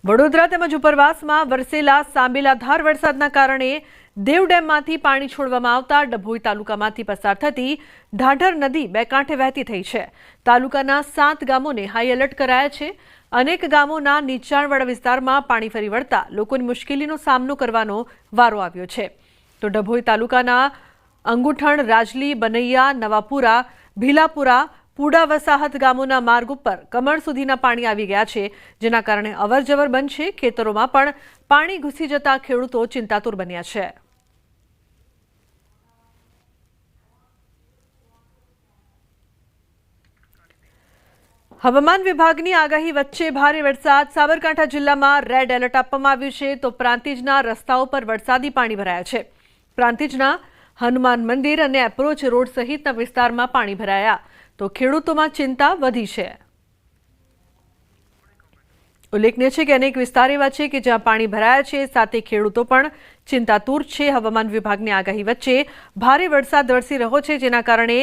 વડોદરા તેમજ ઉપરવાસમાં વરસેલા સાંબેલાધાર વરસાદના કારણે દેવ ડેમમાંથી પાણી છોડવામાં આવતા ડભોઈ તાલુકામાંથી પસાર થતી ઢાઢર નદી બે કાંઠે વહેતી થઈ છે। તાલુકાના 7 ગામોને હાઈ એલર્ટ કરાયા છે। અનેક ગામોના નીચાણવાળા વિસ્તારમાં પાણી ફરી વળતા લોકોની મુશ્કેલીનો સામનો કરવાનો વારો આવ્યો છે। તો ડભોઈ તાલુકાના અંગુઠણ, રાજલી, બનૈયા, નવાપુરા, ભીલાપુરા, પૂડા વસાહત ગામોના માર્ગ ઉપર કમર સુધીના પાણી આવી ગયા છે, જેના કારણે અવરજવર બંધ છે। ખેતરોમાં પણ પાણી ઘૂસી જતા ખેડૂતો ચિંતાતુર બન્યા છે। હવામાન વિભાગની આગાહી વચ્ચે ભારે વરસાદ। સાબરકાંઠા જિલ્લામાં રેડ એલર્ટ આપવામાં આવ્યું છે, તો પ્રાંતિજના રસ્તાઓ પર વરસાદી પાણી ભરાયા છે। પ્રાંતિજના હનુમાન મંદિર અને એપ્રોચ રોડ સહિતના વિસ્તારમાં પાણી ભરાયા, તો ખેડૂતોમાં ચિંતા વધી છે। ઉલ્લેખનીય છે કે અનેક વિસ્તાર એવા છે કે જ્યાં પાણી ભરાયા છે, સાથે ખેડૂતો પણ ચિંતાતુર છે। હવામાન વિભાગની આગાહી વચ્ચે ભારે વરસાદ વરસી રહ્યો છે, જેના કારણે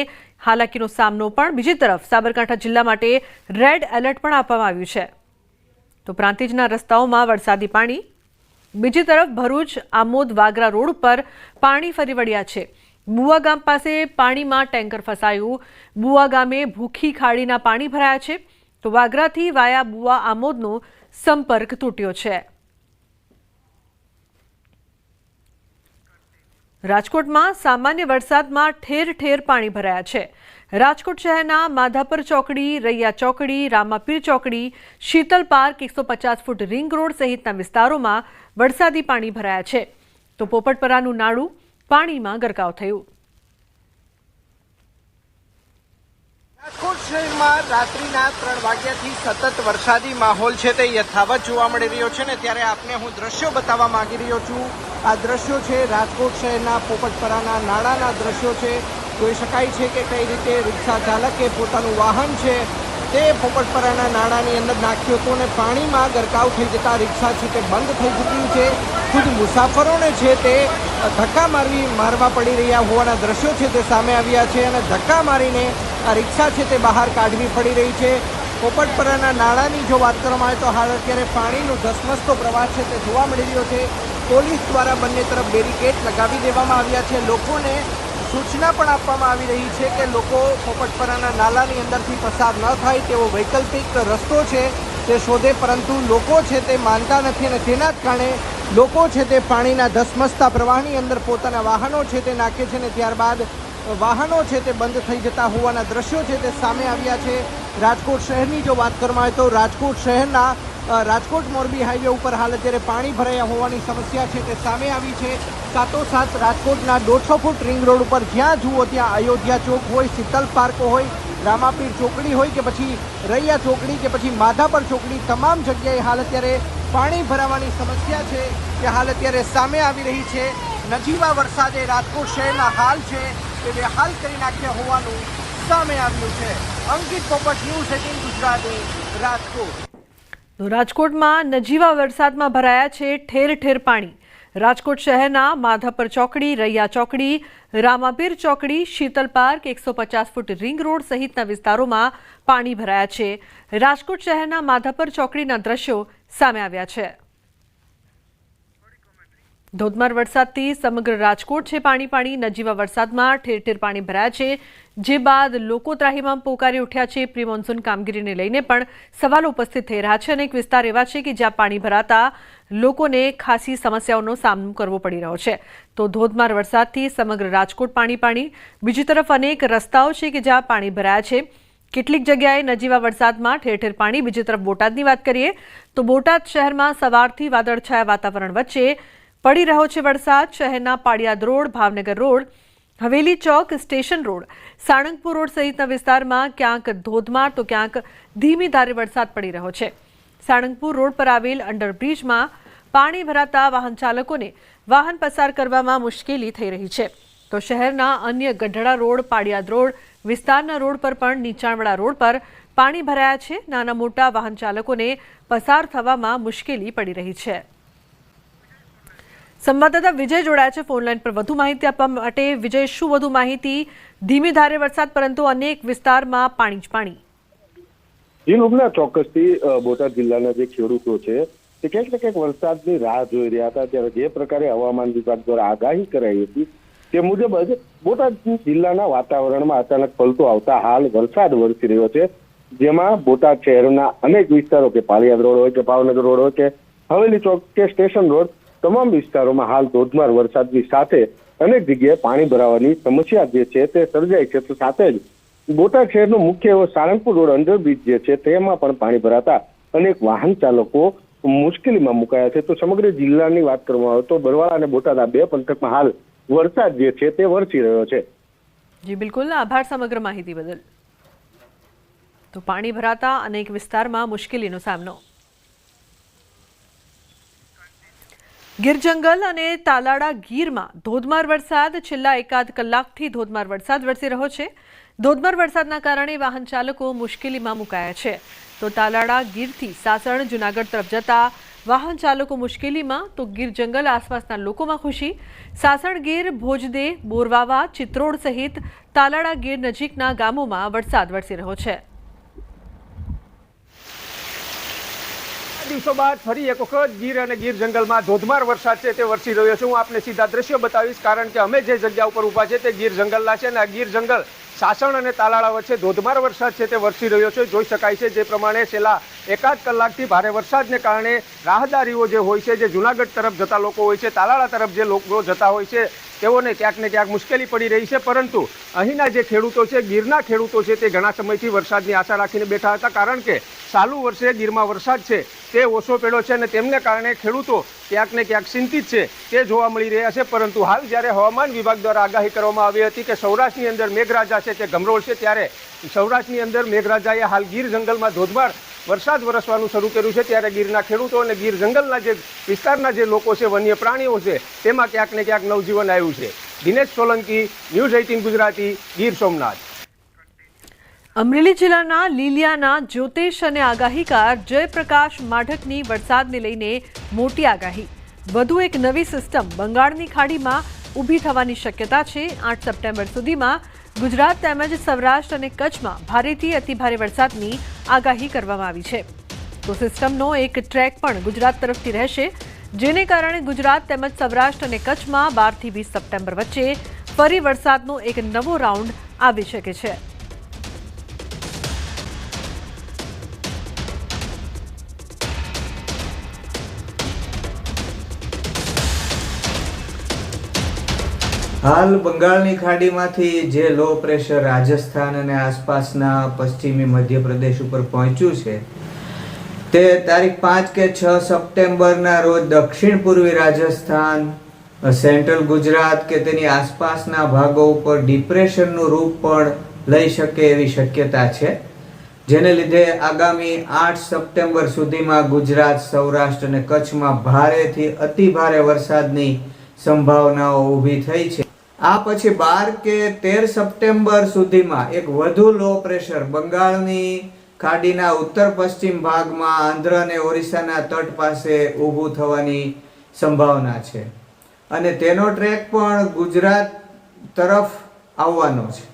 હાલાકીનો સામનો પણ। બીજી તરફ સાબરકાંઠા જિલ્લા માટે રેડ એલર્ટ પણ આપવામાં આવ્યું છે, તો પ્રાંતિજના રસ્તાઓમાં વરસાદી પાણી। બીજી તરફ ભરૂચ, આમોદ, વાગરા રોડ ઉપર પાણી ફરી વળ્યા છે। બુવા ગામ પાસે પાણીમાં ટેન્કર ફસાયું। બુવા ગામે ભૂખી ખાડીના પાણી ભરાયા છે, તો વાગરાથી વાયા બુવા આમોદનો સંપર્ક તૂટ્યો છે। રાજકોટમાં સામાન્ય વરસાદમાં ઠેર ઠેર પાણી ભરાયા છે। રાજકોટ શહેરના માધાપર ચોકડી, રૈયા ચોકડી, રામાપીર ચોકડી, Sheetal park, 150 foot ring road સહિતના વિસ્તારોમાં વરસાદી પાણી ભરાયા છે, તો પોપટપરાનું નાળું પાણીમાં ગરકાવ થયું। રાજકોટ શહેરમાં રાત્રિના 3 વાગ્યાથી સતત વરસાદી માહોલ છે તે યથાવત જોવા મળી રહ્યો છે ને ત્યારે આપને હું દ્રશ્યો બતાવવા માંગી રહ્યો છું। આ દ્રશ્યો છે રાજકોટ શહેરના પોપટપરાના નાળાના દ્રશ્યો છે। જોઈ શકાય છે કે કઈ રીતે રિક્ષા ચાલકે પોતાનું વાહન છે તે પોપટપરાના નાળાની અંદર નાખ્યું હતું અને પાણીમાં ગરકાવ થઈ જતા રિક્ષા છે તે બંધ થઈ ચૂક્યું છે। ખુદ મુસાફરોને છે તે ધક્કા મારવા પડી રહ્યા હોવાના દ્રશ્યો છે તે સામે આવ્યા છે અને ધક્કા મારીને આ રિક્ષા છે તે બહાર કાઢવી પડી રહી છે। પોપટપરાના નાળાની જો વાત કરવામાં આવે તો હાલ અત્યારે પાણીનો ધસમસતો પ્રવાહ છે તે જોવા મળી રહ્યો છે। પોલીસ દ્વારા બંને તરફ બેરિકેડ લગાવી દેવામાં આવ્યા છે। લોકોને સૂચના પણ આપવામાં આવી રહી છે કે લોકો પોપટપરાના નાલાની અંદરથી પસાર ન થાય તેવો વૈકલ્પિક રસ્તો છે તે શોધે, પરંતુ લોકો છે તે માનતા નથી અને તેના જ કારણે લોકો છે તે પાણીના ધસમસતા પ્રવાહની અંદર પોતાના વાહનો છે તે નાખે છે ને ત્યારબાદ વાહનો છે તે બંધ થઈ જતા હોવાના દ્રશ્યો છે તે સામે આવ્યા છે। રાજકોટ શહેરની જો વાત કરવામાં આવે તો રાજકોટ શહેરના રાજકોટ મોરબી હાઈવે ઉપર હાલ અત્યારે પાણી ભરાયા હોવાની સમસ્યા છે તે સામે આવી છે। સાથોસાથ રાજકોટના 150 ફૂટ રિંગ રોડ ઉપર જ્યાં જુઓ ત્યાં અયોધ્યા ચોક હોય, શીતલ પાર્ક હોય, રામાપીર ચોકડી હોય કે પછી રૈયા ચોકડી કે પછી માધાપર ચોકડી, તમામ જગ્યાએ હાલ અત્યારે પાણી ભરાવાની સમસ્યા છે તે હાલ અત્યારે સામે આવી રહી છે। નજીવા વરસાદે રાજકોટ શહેરના હાલ છે તે બેહાલ કરી નાખ્યા હોવાનું સામે આવ્યું છે। અંકિત પોપટ, ન્યૂઝ 18 ગુજરાતી, રાજકોટ। તો રાજકોટમાં નજીવા વરસાદમાં ભરાયા છે ઠેર ઠેર પાણી। રાજકોટ શહેરના માધાપર ચોકડી, રૈયા ચોકડી, રામાપીર ચોકડી, Sheetal park, 150 foot ring road સહિતના વિસ્તારોમાં પાણી ભરાયા છે। રાજકોટ શહેરના માધાપર ચોકડીના દ્રશ્યો સામે આવ્યા છે। ધોધમાર વરસાદથી સમગ્ર રાજકોટ છે પાણી। નજીવા વરસાદમાં ઠેર ઠેર પાણી ભરાયા છે, જે બાદ લોકો ત્રાહિમામ પોકારી ઉઠ્યા છે। પ્રી મોન્સૂન કામગીરીને લઈને પણ સવાલો ઉપસ્થિત થઈ રહ્યા છે। અનેક વિસ્તાર એવા છે કે જ્યાં પાણી ભરાતા લોકોને ખાસી સમસ્યાઓનો સામનો કરવો પડી રહ્યો છે, તો ધોધમાર વરસાદથી સમગ્ર રાજકોટ પાણી। બીજી તરફ અનેક રસ્તાઓ છે કે જ્યાં પાણી ભરાયા છે। કેટલીક જગ્યાએ નજીવા વરસાદમાં ઠેર ઠેર પાણી। બીજી તરફ બોટાદની વાત કરીએ તો બોટાદ શહેરમાં સવારથી વાદળછાયા વાતાવરણ વચ્ચે પડી રહ્યો છે વરસાદ। શહેરના પાડિયાદ રોડ, ભાવનગર રોડ, હવેલી ચોક, સ્ટેશન રોડ, સાળંગપુર રોડ સહિતના વિસ્તારમાં ક્યાંક ધોધમાર તો ક્યાંક ધીમી ધારે વરસાદ પડી રહ્યો છે। સાળંગપુર રોડ પર આવેલ અંડરબ્રિજમાં પાણી ભરાતા વાહન ચાલકોને વાહન પસાર કરવામાં મુશ્કેલી થઈ રહી છે, તો શહેરના અન્ય ગઢડા રોડ, પાડિયાદ રોડ વિસ્તારના રોડ પર પણ નીચાણવાળા રોડ પર પાણી ભરાયા છે। નાના મોટા વાહન ચાલકોને પસાર થવામાં મુશ્કેલી પડી રહી છે। સંવાદદાતા વિજય જોડાયા છે ફોનલાઈન પર વધુ માહિતી આપવા માટે। વિજય, શું વધુ માહિતી? ધીમી ધારે વરસાદ, પરંતુ અનેક વિસ્તારમાં પાણી જ પાણી। જી લુબના, ચોક્કસથી બોટાદ જિલ્લાના જે ખેડૂતો છે તે ક્યાંક ને ક્યાંક વરસાદની રાહ જોઈ રહ્યા હતા. ત્યારે જે પ્રકારે હવામાન વિભાગ દ્વારા આગાહી કરાઈ હતી તે મુજબ જ બોટાદ જિલ્લાના વાતાવરણમાં અચાનક પલટો આવતા હાલ વરસાદ વરસી રહ્યો છે. જેમાં બોટાદ શહેરના અનેક વિસ્તારો કે પાળિયાદ રોડ હોય કે ભાવનગર રોડ હોય કે હવેલી ચોક કે સ્ટેશન રોડ તમામ વિસ્તારોમાં હાલ ધોધમાર વરસાદની સાથે અનેક જગ્યાએ પાણી ભરાવાની સમસ્યા જે છે તે સર્જાઈ છે. તો સાથે જ બોટાદ શહેરનો મુખ્ય એવો સાળંગપુર રોડ અંડરબ્રિજ જે છે તેમાં પણ પાણી ભરાતા અનેક વાહન ચાલકો મુશ્કેલીમાં મુકાયા છે. તો સમગ્ર જિલ્લાની વાત કરવામાં આવે તો બરવાળા અને બોટાદ આ બે પંથકમાં હાલ વરસાદ જે છે તે વરસી રહ્યો છે. જી બિલકુલ, આભાર સમગ્ર માહિતી બદલ. તો પાણી ભરાતા અનેક વિસ્તારમાં મુશ્કેલીનો સામનો. ગીર જંગલ અને તાલાળા ગીરમાં ધોધમાર વરસાદ. છેલ્લા એકાદ કલાકથી ધોધમાર વરસાદ વરસી રહ્યો છે. ધોધમાર વરસાદના કારણે વાહન ચાલકો મુશ્કેલીમાં મુકાયા છે. તો તાલાળા ગીરથી સાસણ જૂનાગઢ તરફ જતા વાહન ચાલકો મુશ્કેલીમાં, તો ગીર જંગલ આસપાસના લોકોમાં ખુશી. સાસણ ગીર, ભોજદે, બોરવાવા, ચિત્રોડ સહિત તાલાળા ગીર નજીકના ગામોમાં વરસાદ વરસી રહ્યો છે. દિવસો બાદ ફરી એક વખત ગીર અને ગીર જંગલમાં ધોધમાર વરસાદ છે તે વરસી રહ્યો છે. હું આપને સીધા દ્રશ્યો બતાવીશ, કારણ કે અમે જે જગ્યા ઉપર ઊભા છે તે ગીર જંગલના છે અને આ ગીર જંગલ સાસણ અને તાલાળા વચ્ચે ધોધમાર વરસાદ છે તે વરસી રહ્યો છે. જોઈ શકાય છે જે પ્રમાણે છેલ્લા એકાદ કલાકથી ભારે વરસાદને કારણે રાહદારીઓ જે હોય છે, જે જૂનાગઢ તરફ જતા લોકો હોય છે, તાલાળા તરફ જે લોકો જતા હોય છે, તેઓને ક્યાંક ને ક્યાંક મુશ્કેલી પડી રહી છે. પરંતુ અહીંના જે ખેડૂતો છે, ગીરના ખેડૂતો છે, તે ઘણા સમયથી વરસાદની આશા રાખીને બેઠા હતા, કારણ કે ચાલુ વર્ષે ગીરમાં વરસાદ છે તે ઓછો પડ્યો છે અને તેમને કારણે ખેડૂતો ક્યાંક ને ક્યાંક ચિંતિત છે તે જોવા મળી રહ્યા છે. પરંતુ હાલ જ્યારે હવામાન વિભાગ દ્વારા આગાહી કરવામાં આવી હતી કે સૌરાષ્ટ્રની અંદર મેઘરાજા છે તે ગમરોળશે, ત્યારે સૌરાષ્ટ્રની અંદર મેઘરાજાએ હાલ ગીર જંગલમાં ધોધમાર વરસાદ વરસવાનું શરૂ કર્યું છે. ત્યારે ગીરના ખેડૂતો અને ગીર જંગલના જે વિસ્તારના જે લોકો છે, વન્ય પ્રાણીઓ છે, તેમાં ક્યાંક ને ક્યાંક નવજીવન આવ્યું છે. દિનેશ સોલંકી, ન્યૂઝ 18 ગુજરાતી, ગીર સોમનાથ. અમરેલી જિલ્લાના લીલિયાના જ્યોતિષ અને આગાહીકાર જયપ્રકાશ માઢકની વરસાદને લઈને મોટી આગાહી. વધુ એક નવી સિસ્ટમ બંગાળની ખાડીમાં ઊભી થવાની શક્યતા છે. 8 સપ્ટેમ્બર સુધીમાં ગુજરાત તેમજ સૌરાષ્ટ્ર અને કચ્છમાં ભારેથી અતિભારે વરસાદની આગાહી કરવામાં આવી છે. તો સિસ્ટમનો એક ટ્રેક પણ ગુજરાત તરફથી રહેશે, જેને કારણે ગુજરાત તેમજ સૌરાષ્ટ્ર અને કચ્છમાં 12 થી 20 સપ્ટેમ્બર વચ્ચે ફરી વરસાદનો એક નવો રાઉન્ડ આવી શકે છે. હાલ બંગાળની ખાડીમાંથી જે લો પ્રેશર રાજસ્થાન અને આસપાસના પશ્ચિમી મધ્યપ્રદેશ ઉપર પહોંચ્યું છે, તે તારીખ 5 કે 6 સપ્ટેમ્બરના રોજ દક્ષિણ પૂર્વી રાજસ્થાન, સેન્ટ્રલ ગુજરાત કે તેની આસપાસના ભાગો ઉપર ડિપ્રેશનનું રૂપ પણ લઈ શકે એવી શક્યતા છે. જેને લીધે આગામી 8 સપ્ટેમ્બર સુધીમાં ગુજરાત, સૌરાષ્ટ્ર અને કચ્છમાં ભારેથી અતિ ભારે વરસાદની સંભાવનાઓ ઊભી થઈ છે. આ પછી 12 કે 13 સપ્ટેમ્બર સુધીમાં એક વધુ લો પ્રેશર બંગાળની ખાડીના ઉત્તર પશ્ચિમ ભાગમાં આંધ્ર અને ઓરિસ્સાના તટ પાસે ઊભું થવાની સંભાવના છે અને તેનો ટ્રેક પણ ગુજરાત તરફ આવવાનો છે.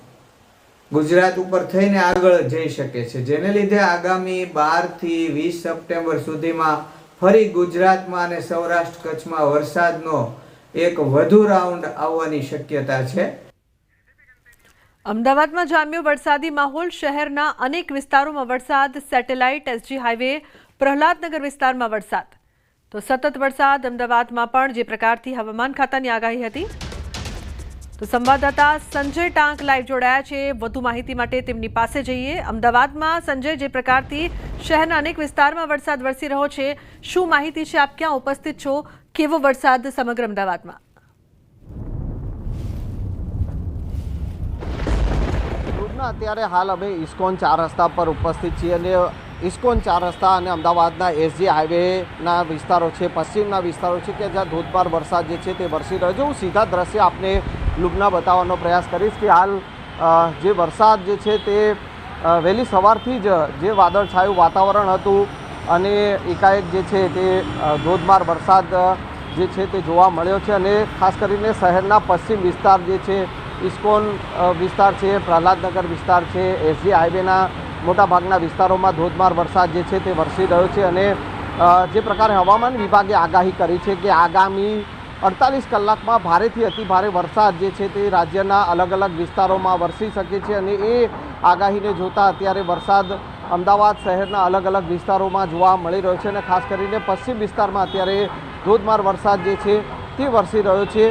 ગુજરાત ઉપર થઈને આગળ જઈ શકે છે, જેને લીધે આગામી 12 થી 20 સપ્ટેમ્બર સુધીમાં ફરી ગુજરાતમાં અને સૌરાષ્ટ્ર કચ્છમાં વરસાદનો એક વધુ રાઉન્ડ આવવાની શક્યતા છે. અમદાવાદમાં જામ્યો વરસાદી માહોલ. શહેરના અનેક વિસ્તારોમાં વરસાદ. સેટેલાઇટ, એસજી હાઈવે, પ્રહલાદનગર વિસ્તારમાં વરસાદ. તો સતત વરસાદ અમદાવાદમાં પણ, જે પ્રકારથી હવામાન ખાતાની આગાહી હતી. તો સંવાદદાતા સંજય ટાંક લાઈવ જોડાયા છે. વધુ માહિતી માટે તેમની પાસે જઈએ. અમદાવાદમાં સંજય, જે પ્રકારથી શહેરના અનેક વિસ્તારમાં વરસાદ વરસી રહ્યો છે, શું માહિતી છે? આપ ક્યાં ઉપસ્થિત છો? કેવો વરસાદ સમગ્ર અમદાવાદમાં? અત્યારે હાલ અમે ઇસ્કોન 4 રસ્તા પર ઉપસ્થિત છીએ અને ઇસ્કોન 4 રસ્તા અને અમદાવાદના એસજી હાઈવેના વિસ્તારો છે, પશ્ચિમના વિસ્તારો છે કે જ્યાં ધોધમાર વરસાદ જે છે તે વરસી રહ્યો છે. હું સીધા દ્રશ્ય આપને લુબના બતાવવાનો પ્રયાસ કરીશ કે હાલ જે વરસાદ જે છે તે વહેલી સવારથી જ જે વાદળછાયું વાતાવરણ હતું અને એકાએક જે છે તે ધોધમાર વરસાદ જે છે તે જોવા મળ્યો છે અને ખાસ કરીને શહેરના પશ્ચિમ વિસ્તાર જે છે, ઇસ્કોન વિસ્તાર છે, પ્રહલાદનગર વિસ્તાર છે, એસજી હાઈવેના મોટાભાગના વિસ્તારોમાં ધોધમાર વરસાદ જે છે તે વરસી રહ્યો છે અને જે પ્રકારે હવામાન વિભાગે આગાહી કરી છે કે આગામી 48 કલાકમાં ભારેથી અતિ ભારે વરસાદ જે છે તે રાજ્યના અલગ અલગ વિસ્તારોમાં વરસી શકે છે અને એ આગાહીને જોતા અત્યારે વરસાદ અમદાવાદ શહેરના અલગ અલગ વિસ્તારોમાં જોવા મળી રહ્યો છે અને ખાસ કરીને પશ્ચિમ વિસ્તારમાં અત્યારે ધોધમાર વરસાદ જે છે તે વરસી રહ્યો છે.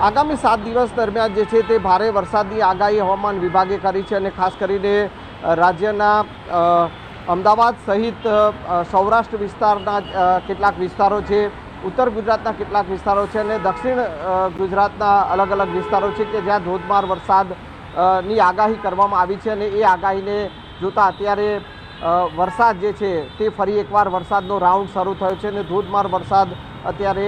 આગામી 7 દિવસ દરમિયાન જે છે તે ભારે વરસાદની આગાહી હવામાન વિભાગે કરી છે અને ખાસ કરીને રાજ્યના અમદાવાદ સહિત સૌરાષ્ટ્ર વિસ્તારના કેટલાક વિસ્તારો છે, ઉત્તર ગુજરાતના કેટલાક વિસ્તારો છે અને દક્ષિણ ગુજરાતના અલગ અલગ વિસ્તારો છે કે જ્યાં ધોધમાર વરસાદની આગાહી કરવામાં આવી છે અને એ આગાહીને જોતા અત્યારે વરસાદ જે છે તે ફરી એકવાર વરસાદનો રાઉન્ડ શરૂ થયો છે અને ધોધમાર વરસાદ અત્યારે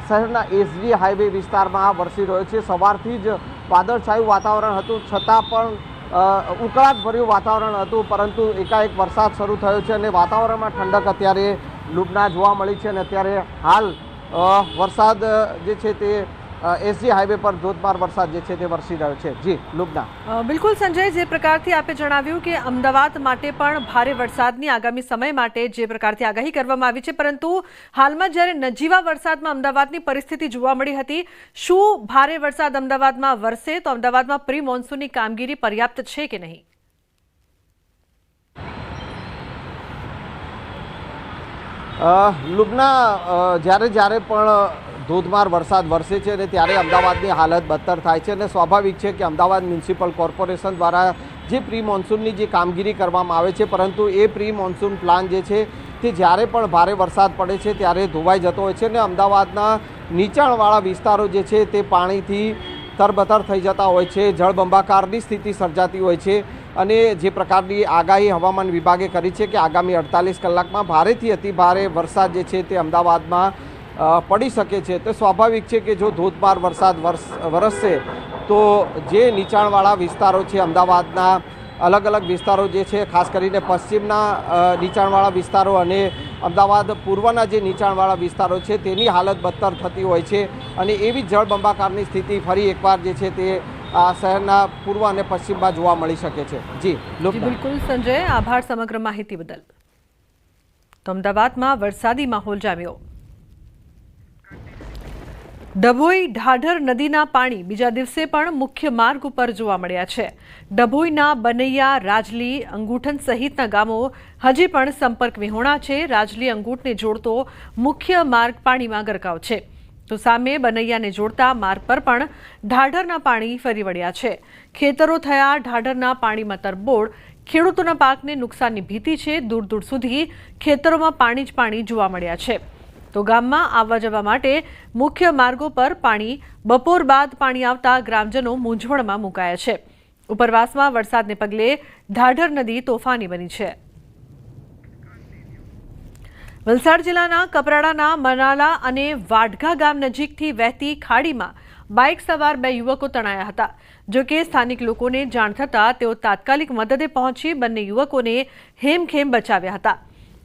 શહેરના એસજી હાઈવે વિસ્તારમાં વરસી રહ્યો છે. સવારથી જ વાદળછાયું વાતાવરણ હતું છતાં પણ ઉકળાટભર્યું વાતાવરણ હતું, પરંતુ એકાએક વરસાદ શરૂ થયો છે અને વાતાવરણમાં ઠંડક અત્યારે લુબના જોવા મળી છે અને અત્યારે હાલ વરસાદ જે છે તે એસજી હાઈવે પર ધોધમાર વરસાદ જે છે તે વરસી રહ્યો છે. જી લુબના. બિલકુલ સંજય, જે પ્રકારથી આપે જણાવ્યું કે અમદાવાદ માટે પણ ભારે વરસાદની આગામી સમય માટે જે પ્રકારથી આગાહી કરવામાં આવી છે, પરંતુ હાલમાં જ્યારે નજીવા વરસાદમાં અમદાવાદની પરિસ્થિતિ જોવા મળી હતી, શું ભારે વરસાદ અમદાવાદમાં વરસે તો અમદાવાદમાં પ્રી મોન્સૂનની કામગીરી પર્યાપ્ત છે કે નહીં? લુબના, જ્યારે પણ ધોધમાર વરસાદ વરસે છે અને ત્યારે અમદાવાદની હાલત બદતર થાય છે અને સ્વાભાવિક છે કે અમદાવાદ મ્યુનિસિપલ કોર્પોરેશન દ્વારા જે પ્રી મોન્સૂનની જે કામગીરી કરવામાં આવે છે, પરંતુ એ પ્રી મોન્સૂન પ્લાન જે છે તે જ્યારે પણ ભારે વરસાદ પડે છે ત્યારે ધોવાઈ જતો હોય છે અને અમદાવાદના નીચાણવાળા વિસ્તારો જે છે તે પાણીથી તરબતર થઈ જતા હોય છે, જળબંબાકારની સ્થિતિ સર્જાતી હોય છે અને જે પ્રકારની આગાહી હવામાન વિભાગે કરી છે કે આગામી 48 કલાકમાં ભારેથી અતિ ભારે વરસાદ જે છે તે અમદાવાદમાં પડી શકે છે. તો સ્વાભાવિક છે કે જો ધોધમાર વરસાદ વરસશે તો જે નીચાણવાળા વિસ્તારો છે અમદાવાદના અલગ અલગ વિસ્તારો જે છે, ખાસ કરીને પશ્ચિમના નીચાણવાળા વિસ્તારો અને અમદાવાદ પૂર્વના જે નીચાણવાળા વિસ્તારો છે તેની હાલત બદતર થતી હોય છે અને એવી જળબંબાકારની સ્થિતિ ફરી એકવાર જે છે તે આ શહેરના પૂર્વ અને પશ્ચિમમાં જોવા મળી શકે છે. જી બિલકુલ સંજય, આભાર સમગ્ર માહિતી બદલ. તો અમદાવાદમાં વરસાદી માહોલ જામ્યો. ડભોઈ ઢાઢર નદીના પાણી બીજા દિવસે પણ મુખ્ય માર્ગ ઉપર જોવા મળ્યા છે. ડભોઈના બનૈયા, રાજલી, અંગૂઠન સહિતના ગામો હજી પણ સંપર્ક વિહોણા છે. રાજલી અંગૂઠને જોડતો મુખ્ય માર્ગ પાણીમાં ગરકાવ છે, તો સામે બનૈયાને જોડતા માર્ગ પર પણ ઢાઢરના પાણી ફરી વળ્યા છે. ખેતરો થયા ઢાઢરના પાણીમાં તરબોળ. ખેડૂતોના પાકને નુકસાનની ભીતિ છે. દૂર દૂર સુધી ખેતરોમાં પાણી જ પાણી જોવા મળ્યા છે. તો ગામમાં આવવા જવા માટે મુખ્ય માર્ગો પર પાણી. બપોર બાદ પાણી આવતા ગ્રામજનો મૂંઝવણમાં મુકાયા છે. ઉપરવાસમાં વરસાદને પગલે ઢાઢર નદી તોફાની બની છે. વલસાડ જિલ્લાના કપરાડાના મનાલા અને વાડઘા ગામ નજીકથી વહેતી ખાડીમાં બાઇક સવાર 2 યુવકો તણાયા હતા. જોકે સ્થાનિક લોકોને જાણ થતાં તેઓ તાત્કાલિક મદદે પહોંચી બંને યુવકોને હેમખેમ બચાવ્યા હતા.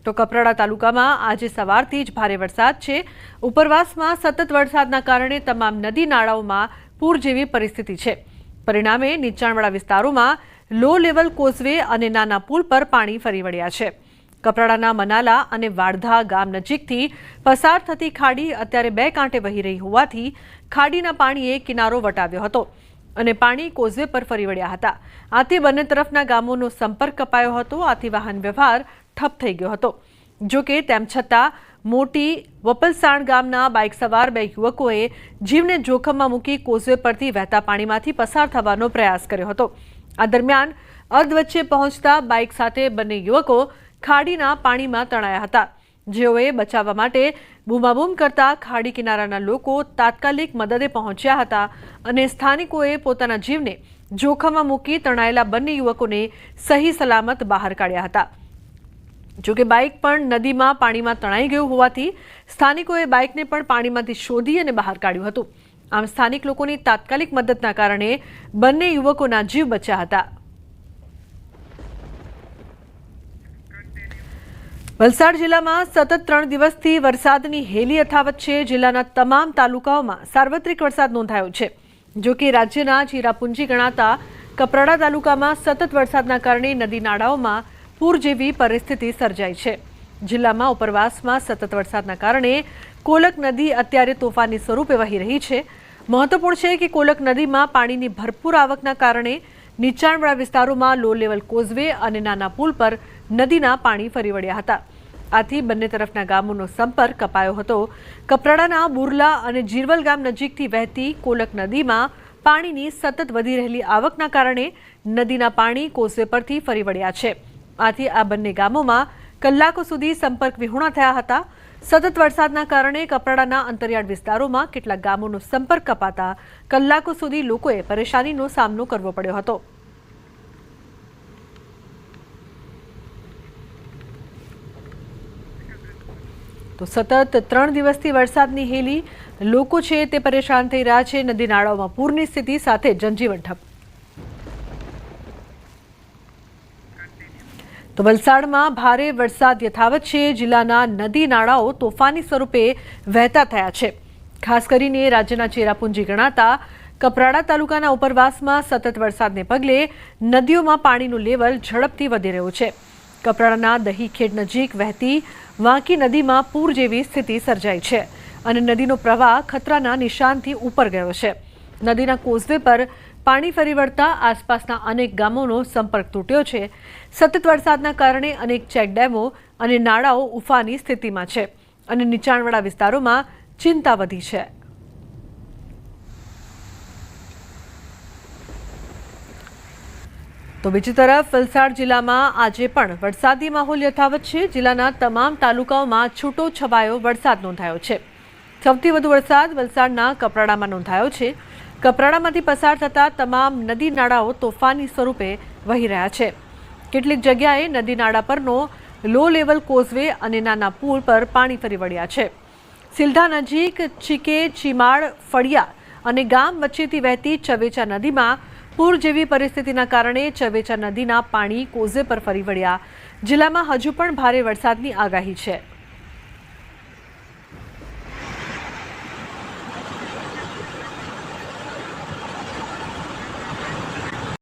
તો કપરાડા તાલુકામાં આજે સવારથી જ ભારે વરસાદ છે. ઉપરવાસમાં સતત વરસાદના કારણે તમામ નદી નાળાઓમાં પૂર જેવી પરિસ્થિતિ છે. પરિણામે નીચાણવાળા વિસ્તારોમાં લો લેવલ કોઝવે અને નાના પુલ પર પાણી ફરી વળ્યા છે. કપરાડાના મનાલા અને વાડધા ગામ નજીકથી પસાર થતી ખાડી અત્યારે 2 કાંઠે વહી રહી હોવાથી ખાડીના પાણીએ કિનારો વટાવ્યો હતો અને પાણી કોઝવે પર ફરી વળ્યા હતા. આથી બંને તરફના ગામોનો સંપર્ક કપાયો હતો. આથી વાહન વ્યવહાર ઠપ થઈ ગયો હતો. જોકે તેમ છતાં મોટી વપલસાણ ગામના બાઇક સવાર 2 યુવકોએ જીવને જોખમમાં મૂકી કોઝવે પરથી વહેતા પાણીમાંથી પસાર થવાનો પ્રયાસ કર્યો હતો. આ દરમિયાન અર્ધ વચ્ચે પહોંચતા બાઇક સાથે બંને યુવકો ખાડીના પાણીમાં તણાયા હતા. જેઓએ બચાવવા માટે બૂમાબૂમ કરતા ખાડી કિનારાના લોકો તાત્કાલિક મદદે પહોંચ્યા હતા અને સ્થાનિકોએ પોતાના જીવને જોખમમાં મૂકી તણાયેલા બંને યુવકોને સહી સલામત બહાર કાઢ્યા હતા. જોકે બાઇક પણ નદીમાં પાણીમાં તણાઈ ગયું હોવાથી સ્થાનિકોએ બાઇકને પણ પાણીમાંથી શોધી અને બહાર કાઢ્યું હતું. આમ સ્થાનિક લોકોની તાત્કાલિક મદદના કારણે બંને યુવકોના જીવ બચ્યા હતા. વલસાડ જિલ્લામાં સતત 3 દિવસથી વરસાદની હેલી યથાવત છે. જિલ્લાના તમામ તાલુકાઓમાં સાર્વત્રિક વરસાદ નોંધાયો છે. જોકે રાજ્યના ચીરાપુંજી ગણાતા કપરાડા તાલુકામાં સતત વરસાદના કારણે નદી નાળાઓમાં પૂર જેવી પરિસ્થિતિ સર્જાઈ છે. જિલ્લામાં ઉપરવાસમાં સતત વરસાદના કારણે કોલક નદી અત્યારે તોફાની સ્વરૂપે વહી રહી છે. મહત્વપૂર્ણ છે કે કોલક નદીમાં પાણીની ભરપૂર આવકના કારણે નીચાણવાળા વિસ્તારોમાં લો લેવલ કોઝવે અને નાના પુલ પર નદીના પાણી ફરી વળ્યા હતા. આથી બંને તરફના ગામોનો સંપર્ક કપાયો હતો. કપરાડાના બુરલા અને જીરવલ ગામ નજીકથી વહેતી કોલક નદીમાં પાણીની સતત વધી રહેલી આવકના કારણે નદીના પાણી કોઝવે પરથી ફરી વળ્યા છે. આથી આ બંને ગામોમાં કલાકો સુધી સંપર્ક વિહોણા થયા હતા. સતત વરસાદના કારણે કપરાડાના અંતરિયાળ વિસ્તારોમાં કેટલાક ગામોનો સંપર્ક કપાતા કલાકો સુધી લોકોએ પરેશાનીનો સામનો કરવો પડ્યો હતો. તો સતત 3 દિવસથી વરસાદની હેલી લોકો છે તે પરેશાન થઈ રહ્યા છે. નદી નાળાઓમાં પૂરની સ્થિતિ સાથે જનજીવન ઠપ. તો વલસાડમાં ભારે વરસાદ યથાવત છે. જિલ્લાના નદી નાળાઓ તોફાની સ્વરૂપે વહેતા થયા છે. ખાસ કરીને રાજ્યના ચેરાપુંજી ગણાતા કપરાડા તાલુકાના ઉપરવાસમાં સતત વરસાદને પગલે નદીઓમાં પાણીનું લેવલ ઝડપથી વધી રહ્યું છે. કપરાડાના દહીખેડ નજીક વહેતી વાંકી નદીમાં પૂર જેવી સ્થિતિ સર્જાઈ છે અને નદીનો પ્રવાહ ખતરાના નિશાનથી ઉપર ગયો છે. નદીના કોઝવે પર પાણી ફરી વળતા આસપાસના અનેક ગામોનો સંપર્ક તૂટ્યો છે. સતત વરસાદના કારણે અનેક ચેકડેમો અને નાળાઓ ઉફાની સ્થિતિમાં છે અને નીચાણવાળા વિસ્તારોમાં ચિંતા વધી છે. તો બીજી તરફ વલસાડ જિલ્લામાં આજે પણ વરસાદી માહોલ યથાવત છે. જિલ્લાના તમામ તાલુકાઓમાં છૂટો છવાયો વરસાદ નોંધાયો છે. સૌથી વધુ વરસાદ વલસાડના કપરાડામાં નોંધાયો છે. કપરાડામાંથી પસાર થતા તમામ નદી નાળાઓ તોફાની સ્વરૂપે વહી રહ્યા છે. કેટલીક જગ્યાએ નદી નાળા પરનો લો લેવલ કોઝવે અને નાના પુલ પર પાણી ફરી વળ્યા છે. સિલધા નજીક ચીકે ચીમાડ ફળિયા અને ગામ વચ્ચેથી વહેતી ચવેચા નદીમાં પૂર જેવી પરિસ્થિતિના કારણે ચવેચા નદીના પાણી કોઝવે પર ફરી વળ્યા. જિલ્લામાં હજુ પણ ભારે વરસાદની આગાહી છે.